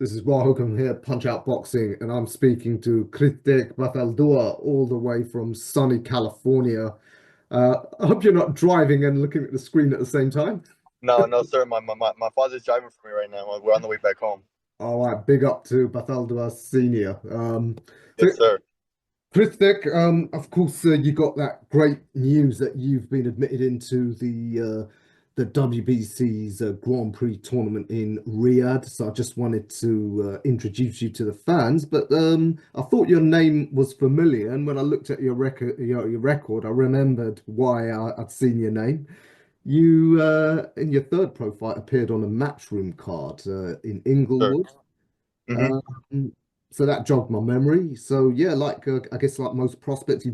This is Welcome here, Punch Out Boxing, and I'm speaking to Criztec Bazaldua all the way from sunny California. I hope you're not driving and looking at the screen at the same time. No, no, sir. My father's driving for me right now. We're on the way back home. All right, big up to Bazaldua Senior. So Yes, sir. Criztec, of course, you got that great news that you've been admitted into the WBC's Grand Prix tournament in Riyadh. So I just wanted to introduce you to the fans. But I thought your name was familiar, and when I looked at your record, I remembered why I'd seen your name. You in your third pro fight appeared on a matchroom card in Sir. Inglewood. Hmm. Um, so that jogged my memory. So yeah, like I guess like most prospects,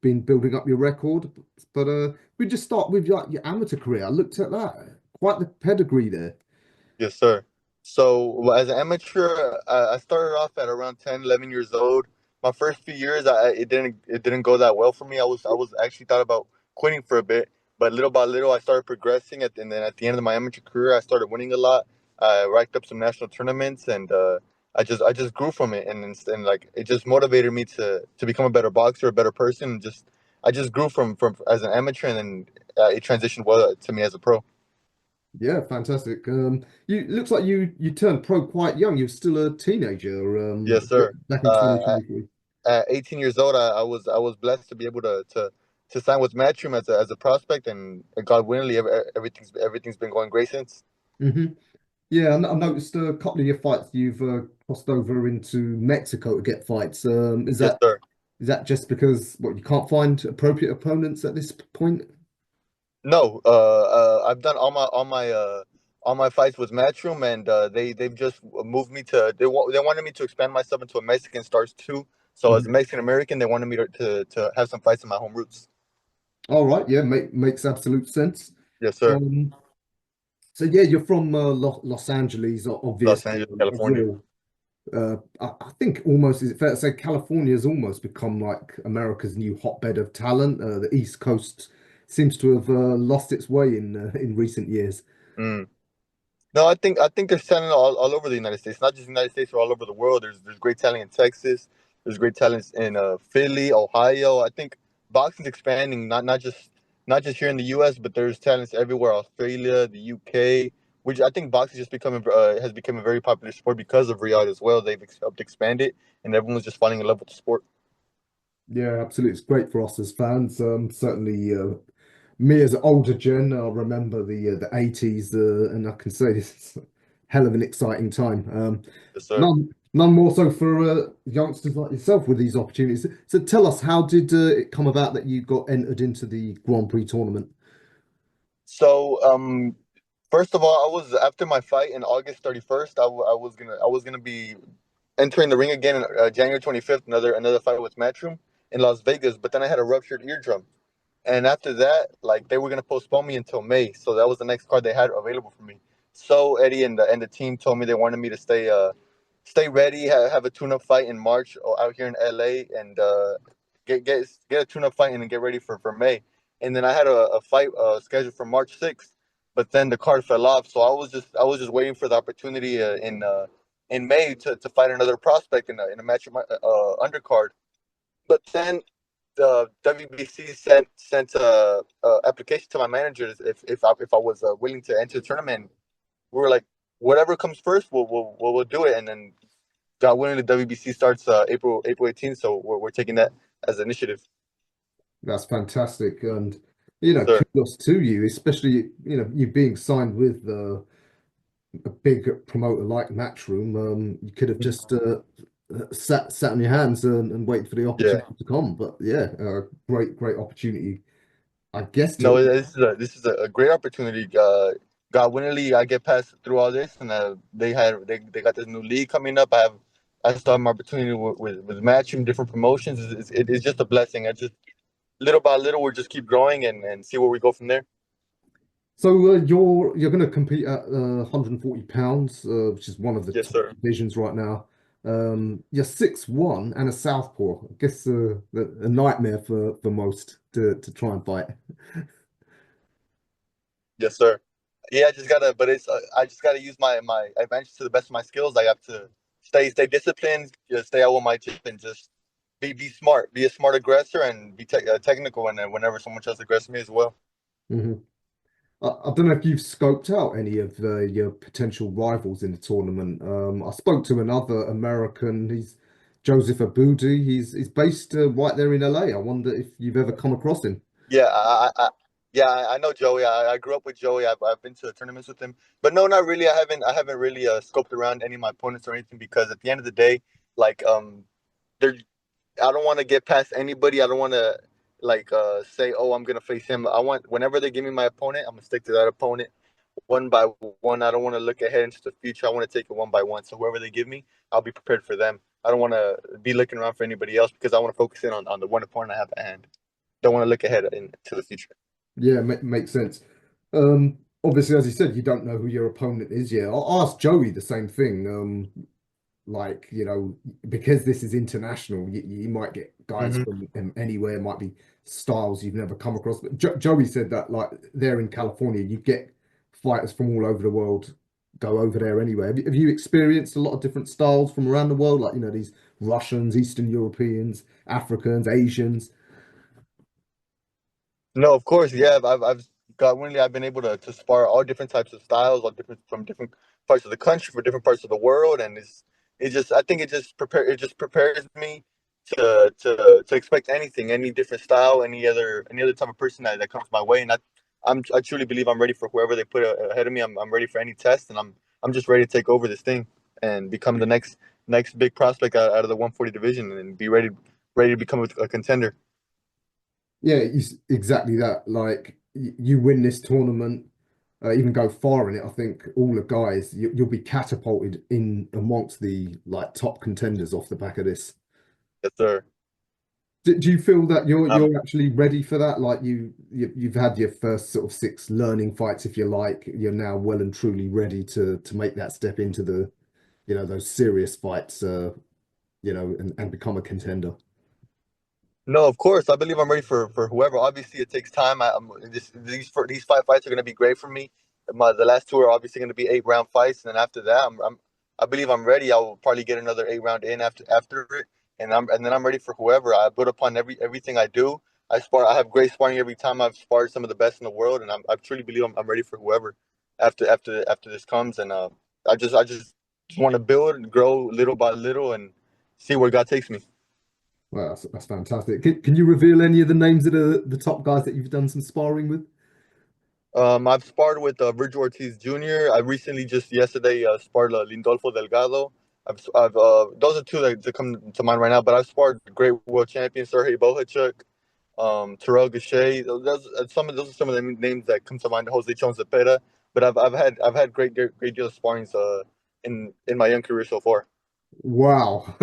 been building up your record. But we just start with like your amateur career. I looked at that, quite the pedigree there. Yes, sir. So as an amateur, I started off at around 10, 11 years old. My first few years, it didn't go that well for me. I was actually thought about quitting for a bit, but little by little, I started progressing. And then at the end of my amateur career, I started winning a lot. I racked up some national tournaments, and I just grew from it. And like it just motivated me to become a better boxer, a better person. And just I just grew from as an amateur, and then it transitioned well to me as a pro. Yeah, fantastic. You looks like you turned pro quite young. You're still a teenager. Yes, sir. Back in Uh, 2023. at 18 years old, I was blessed to be able to sign with Matchroom as a prospect, and God willingly, everything's been going great since. Hmm. Yeah, I noticed a couple of your fights you've crossed over into Mexico to get fights. Yes, sir. Is that just because what you can't find appropriate opponents at this point? No, I've done all my fights with Matchroom, and they've just moved me to they wanted me to expand myself into a Mexican Stars too. So as a Mhm. Mexican American, they wanted me to have some fights in my home roots. All right, yeah, makes absolute sense. Yes, sir. Um, so yeah, you're from Los Angeles, Los obviously, Angeles, a California. real. I think almost is it fair to say California has almost become like America's new hotbed of talent. The East Coast seems to have lost its way in recent years. Mm. No, I think there's talent all over the United States, not just the United States, but all over the world. There's great talent in Texas. There's great talent in Philly, Ohio. I think boxing's expanding, not just here in the U.S., but there's talents everywhere. Australia, the U.K., which I think boxing just becoming has become a very popular sport because of RIYADH as well. They've helped expand it, and everyone's just falling in love with the sport. Yeah, absolutely. It's great for us as fans. Certainly, me as an older gen, I remember the 80s, and I can say this is a hell of an exciting time. Yes, sir. None more so for youngsters like yourself with these opportunities. So tell us, how did it come about that you got entered into the Grand Prix tournament? So, first of all, I was after my fight in August 31st. I was gonna be entering the ring again on January 25th. Another fight with Matchroom in Las Vegas, but then I had a ruptured eardrum, and after that, like they were gonna postpone me until May. So that was the next card they had available for me. So Eddie and the team told me they wanted me to stay ready, have a tune-up fight in March out here in LA, and get a tune-up fight and then get ready for May. And then I had a fight scheduled for March 6th, but then the card fell off. So I was just waiting for the opportunity in May to fight another prospect in a match of my undercard. But then the WBC sent a application to my managers if I was willing to enter the tournament. We were like, whatever comes first, we'll do it. And then God willing, the WBC starts April 18th, so we're taking that as an initiative. That's fantastic, and Yes, sir. kudos to you, especially you being signed with a big promoter like Matchroom. You could have just sat on your hands and waited for the Yeah. opportunity to come. But yeah, great opportunity, I guess. To No, this is a great opportunity. God willingly, I get past through all this, and they got this new league coming up. I still have my opportunity with matching different promotions. It's just a blessing. I just little by little, we just keep growing and see where we go from there. so you're going to compete at 140 pounds, which is one of the Yes, top sir. divisions right now. You're 6'1" and a southpaw. I guess a nightmare for most to try and fight. Yes, sir. Yeah, I just gotta, but it's I just gotta use my advantage to the best of my skills. I have to stay disciplined, just stay out with my team, and just be smart, be a smart aggressor, and be technical. And then whenever someone tries to aggress me as well. Hmm. I don't know if you've scoped out any of your potential rivals in the tournament. I spoke to another American. He's Joseph Abudi. He's based right there in LA. I wonder if you've ever come across him. Yeah, yeah, I know Joey. I grew up with Joey. I've been to tournaments with him, but no, not really. I haven't really scoped around any of my opponents or anything because at the end of the day, like there I don't want to get past anybody. I don't want to say, "Oh, I'm gonna face him." I want whenever they give me my opponent, I'm gonna stick to that opponent one by one. I don't want to look ahead into the future. I want to take it one by one. So whoever they give me, I'll be prepared for them. I don't want to be looking around for anybody else because I want to focus in on the one opponent I have at hand. Don't want to look ahead into the future. Yeah, makes sense. Obviously, as you said, you don't know who your opponent is yet. I asked Joey the same thing. Like, because this is international, you might get guys Hmm. from anywhere, might be styles you've never come across. But Joey said that, like, there in California, you get fighters from all over the world go over there anyway. Have you experienced a lot of different styles from around the world? Like, these Russians, Eastern Europeans, Africans, Asians. No, of course, yeah. I've got really I've been able to spar all different types of styles, all different from different parts of the country, for different parts of the world, and it just I think it just prepares me to expect anything, any different style, any other type of person that comes my way, and I truly believe I'm ready for whoever they put ahead of me. I'm ready for any test, and I'm just ready to take over this thing and become the next big prospect out of the 140 division, and be ready to become a contender. Yeah, exactly that. Like, you win this tournament, even go far in it. I think all the guys, you'll be catapulted in amongst the like top contenders off the back of this. Yes, sir. Do you feel that you're Um, you're actually ready for that? Like you've had your first sort of six learning fights, if you like. You're now well and truly ready to make that step into the, those serious fights, and become a contender. No, of course. I believe I'm ready for whoever. Obviously, it takes time. These 5 fights are going to be great for me. The last two are obviously going to be 8 round fights, and then after that, I believe I'm ready. I will probably get another 8 round in after it, and then I'm ready for whoever. I build upon everything I do. I spar. I have great sparring every time. I've sparred some of the best in the world, and I truly believe I'm ready for whoever after this comes. And I just want to build and grow little by little and see where God takes me. Well, that's fantastic. Can you reveal any of the names of the top guys that you've done some sparring with? I've sparred with Virgil Ortiz Jr. I recently just yesterday sparred Lindolfo Delgado. Those are two that come to mind right now. But I've sparred great world champion Sergey Bohachuk, Terrell Gausha. Those are some of the names that come to mind. Jose Chon Zepeda. But I've had great deal of sparrings in my young career so far. Wow.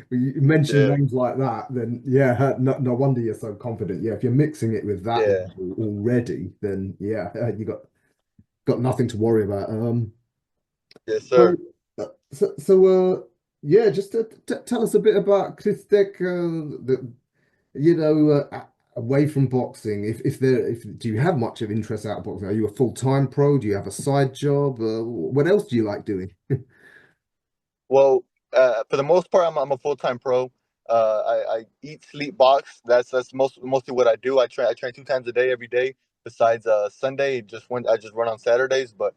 You mention Yeah, names like that, then yeah, no wonder you're so confident. Yeah, if you're mixing it with that yeah, level already, then yeah, you got nothing to worry about. yes, So, sir. yeah, just tell us a bit about Criztec, away from boxing. If do you have much of interest out of boxing? Are you a full-time pro? Do you have a side job? What else do you like doing? Well, for the most part, I'm a full time pro. I eat, sleep, box. That's mostly what I do. I train 2 times a day every day. Besides Sunday, I just run on Saturdays. But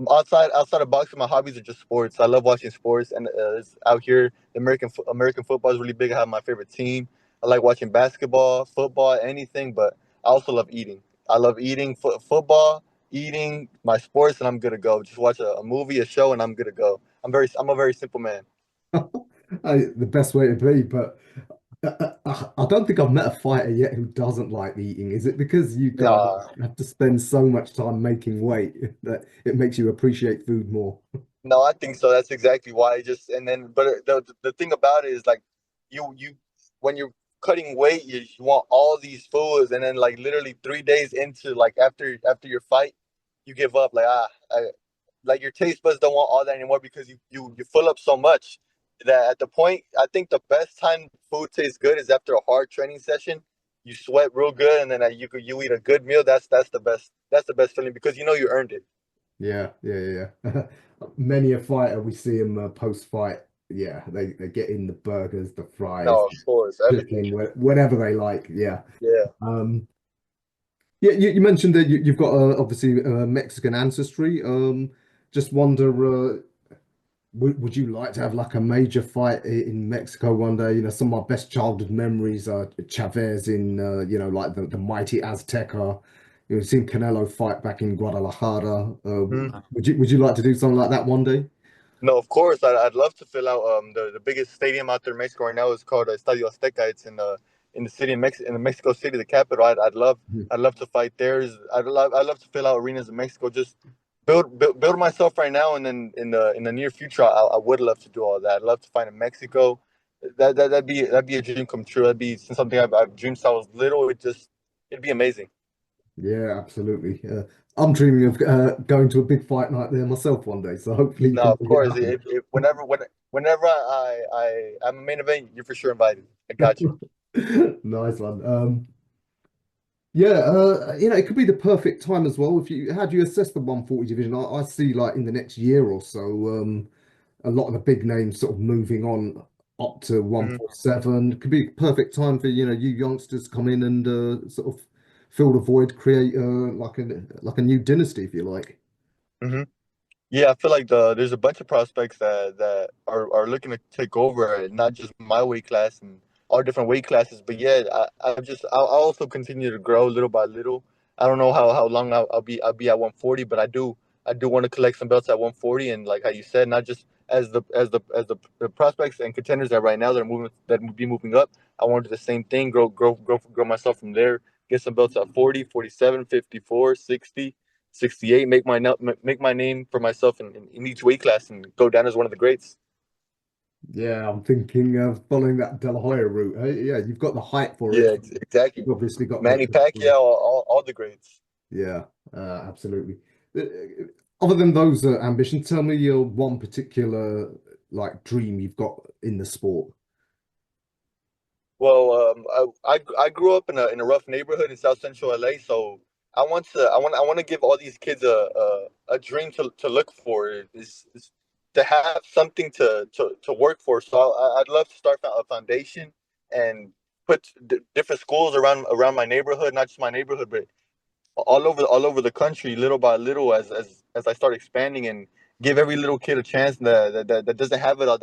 outside of boxing, my hobbies are just sports. I love watching sports, and it's out here, American football is really big. I have my favorite team. I like watching basketball, football, anything. But I also love eating. I love eating football, eating my sports, and I'm good to go. Just watch a movie, a show, and I'm good to go. I'm a very simple man. The best way to be, but I don't think I've met a fighter yet who doesn't like eating. Is it because you guys Nah, have to spend so much time making weight that it makes you appreciate food more? no, I think so. That's exactly why. And then, but the thing about it is like, you when you're cutting weight, you want all these foods, and then like literally 3 days into like after your fight, you give up. Like your taste buds don't want all that anymore because you fill up so much that at the point I think the best time food tastes good is after a hard training session. You sweat real good, and then you eat a good meal. That's the best. that's the best feeling because you know you earned it. Yeah, Many a fighter we see him post fight. Yeah, they get in the burgers, the fries, No, of course, everything. chicken, whatever they like. Yeah. Yeah. Um, yeah, you mentioned that you've got obviously Mexican ancestry. Just wonder, would you like to have like a major fight in Mexico one day? You know, some of my best childhood memories are Chavez in, like the mighty Azteca. You've seen Canelo fight back in Guadalajara. Mhm. Would you like to do something like that one day? No, of course. I'd love to fill out the biggest stadium out there in Mexico right now is called Estadio Azteca. It's in the city of in the Mexico City, the capital. Mhm. I'd love to fight there. I'd love to fill out arenas in Mexico. Just build myself right now, and then in the near future, I would love to do all that. I'd love to fight in Mexico. That'd be a dream come true. That'd be something I've dreamed since I was little. It'd be amazing. Yeah, absolutely. I'm dreaming of going to a big fight night there myself one day. So hopefully you No, can of make it course. happen. Whenever I'm a main event, you're for sure invited. I got you. Nice one. Yeah, it could be the perfect time as well. If you How do you assess the 140 division? I see like in the next year or so, a lot of the big names sort of moving on up to Mhm. 147. Could be a perfect time for, you youngsters to come in and sort of fill the void, create like a new dynasty, if you like. Mhm. Yeah, I feel like there's a bunch of prospects that are looking to take over, not just my weight class and all different weight classes, but yeah, I'll also continue to grow little by little. I don't know how long I'll be at 140, but I do want to collect some belts at 140, and like how you said, not just the prospects and contenders that right now that will be moving up. I want to do the same thing, grow myself from there, get some belts at 40, 47, 54, 60. 68, make my name for myself in each weight class and go down as one of the greats. Yeah, I'm thinking of following that De La Hoya route. Hey, yeah, you've got the height for it. Yeah, exactly. You've obviously got the Manny Pacquiao, all the greats. Yeah, absolutely. Uh, Other than those ambitions, tell me your one particular like dream you've got in the sport. Well, I grew up in a rough neighborhood in South Central LA, so I want to give all these kids a dream to look for is to have something to work for. So I'd love to start a foundation and put different schools around my neighborhood, not just my neighborhood, but all over the country, little by little, as I start expanding and give every little kid a chance that doesn't have it all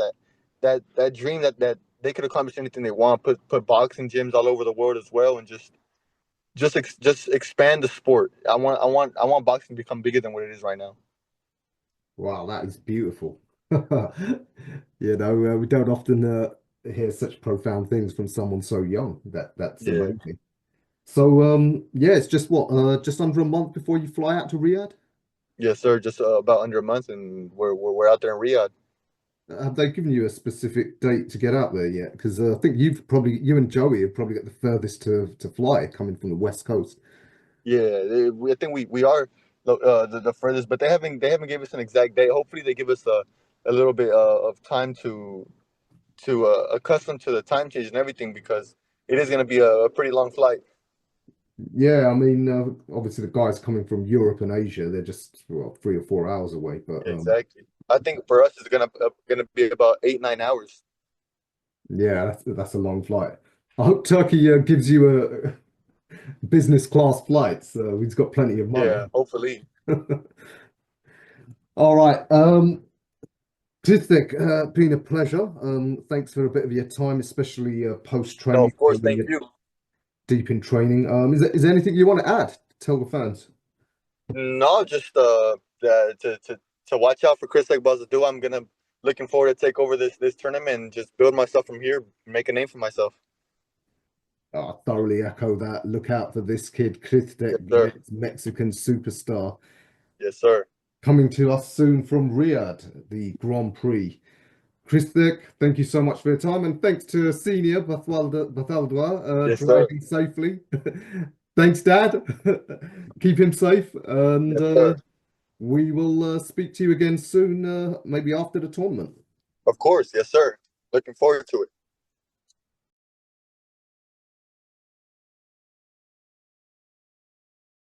that dream that they could accomplish anything they want. Put boxing gyms all over the world as well, and just expand the sport. I want boxing to become bigger than what it is right now. Wow, that is beautiful. We don't often hear such profound things from someone so young. That's Yeah. amazing. So, yeah, it's just just under a month before you fly out to Riyadh. Yes, sir. Just about under a month, and we're out there in Riyadh. Have they given you a specific date to get out there yet? Because I think you and Joey have probably got the furthest to fly coming from the West Coast. Yeah, I think we are the furthest, but they haven't given us an exact date. Hopefully, they give us a little bit of time to accustom to the time change and everything because it is going to be a pretty long flight. Yeah, I mean, obviously the guys coming from Europe and Asia, they're just well, 3 or 4 hours away. But Exactly. I think for us it's gonna be about 8 9 hours. yeah, that's a long flight. I hope Turkey gives you a business class flight, so he's got plenty of money. Yeah, hopefully. All right, Criztec, been a pleasure. Thanks for a bit of your time, especially post No, training. of course. Thank you. Deep in training. Is there anything you want to add? Tell the fans. No, just to watch out for Criztec Bazaldua. I'm gonna looking forward to take over this tournament and just build myself from here, make a name for myself. I thoroughly echo that. Look out for this kid, Yes, Criztec, the sir. next Mexican superstar, Yes, sir. coming to us soon from Riyadh, the Grand Prix. Criztec, thank you so much for your time, and thanks to Senior Bazaldua, Yes, sir. driving safely. Thanks, Dad. Keep him safe, and Yes, sir. we will speak to you again soon, maybe after the tournament. Of course. Yes, sir. Looking forward to it.